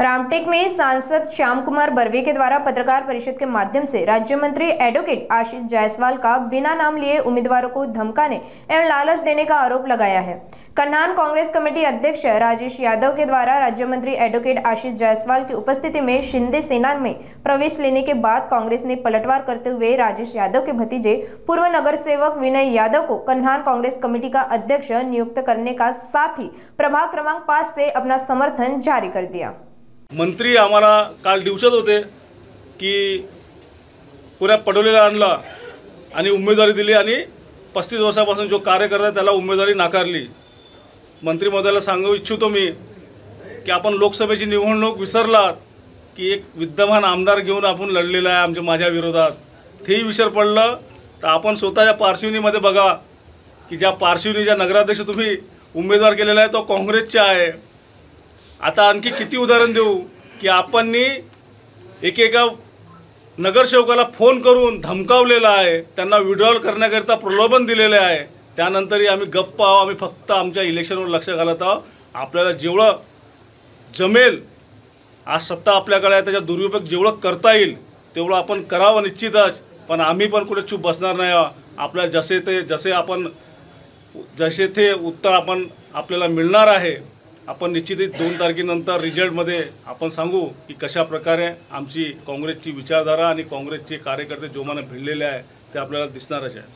रामटेक में सांसद श्याम कुमार बर्वे के द्वारा पत्रकार परिषद के माध्यम से राज्य मंत्री एडवोकेट आशीष जायसवाल का बिना नाम लिए उम्मीदवारों को धमकाने एवं लालच देने का आरोप लगाया है। कन्हान कांग्रेस कमेटी अध्यक्ष राजेश यादव के द्वारा राज्य मंत्री एडवोकेट आशीष जायसवाल की उपस्थिति में शिंदे सेना में प्रवेश लेने के बाद कांग्रेस ने पलटवार करते हुए राजेश यादव के भतीजे पूर्व नगर सेवक विनय यादव को कन्हान कांग्रेस कमेटी का अध्यक्ष नियुक्त करने का साथ ही प्रभाग क्रमांक 5 से अपना समर्थन जारी कर दिया। मंत्री आम्हाला काल दिवसात होते की पुऱ्या पडोलीला आणला आणि उमेदवारी दिली आणि 35 वर्षापासून जो कार्यकर्ता त्याला उमेदवारी नाकारली। मंत्री महोदयाला सांगू इच्छितो मी की आपण लोकसभेची निवडणूक विसरलात की एक विद्यमान आमदार घेऊन आपण लढलेला आहे माझ्या विरोधात। तेही विसर पडलं तर आपण स्वतःच्या पार्श्वभूमीमध्ये बघा की ज्या पार्श्वभूमीच्या नगराध्यक्ष तुम्ही उमेदवार केलेला आहे तो काँग्रेसचा आहे। आता आणखी किती उदाहरण देऊ की आपणनी एकेका नगरसेवकाला फोन करून धमकावलेला आहे, त्यांना विड्रॉल करण्याकरिता प्रलोभन दिलेले आहे। त्यानंतरही आम्ही गप्प आहोत, आम्ही फक्त आमच्या इलेक्शनवर लक्ष घालत आहोत। आपल्याला जेवढं जमेल आज सत्ता आपल्याकडे आहे त्याचा दुरुपयोग जेवढं करता येईल तेवढं आपण करावं निश्चितच, पण आम्ही पण कुठे चूप बसणार नाही। आपल्याला जसे ते उत्तर आपल्याला मिळणार आहे। आपण निश्चितच 2 तारखेनंतर रिझल्टमध्ये आपण सांगू की कशा प्रकारे आमची काँग्रेसची विचारधारा आणि काँग्रेसचे कार्यकर्ते जोमाने भिडलेले आहे ते आपल्याला दिसणारच आहे।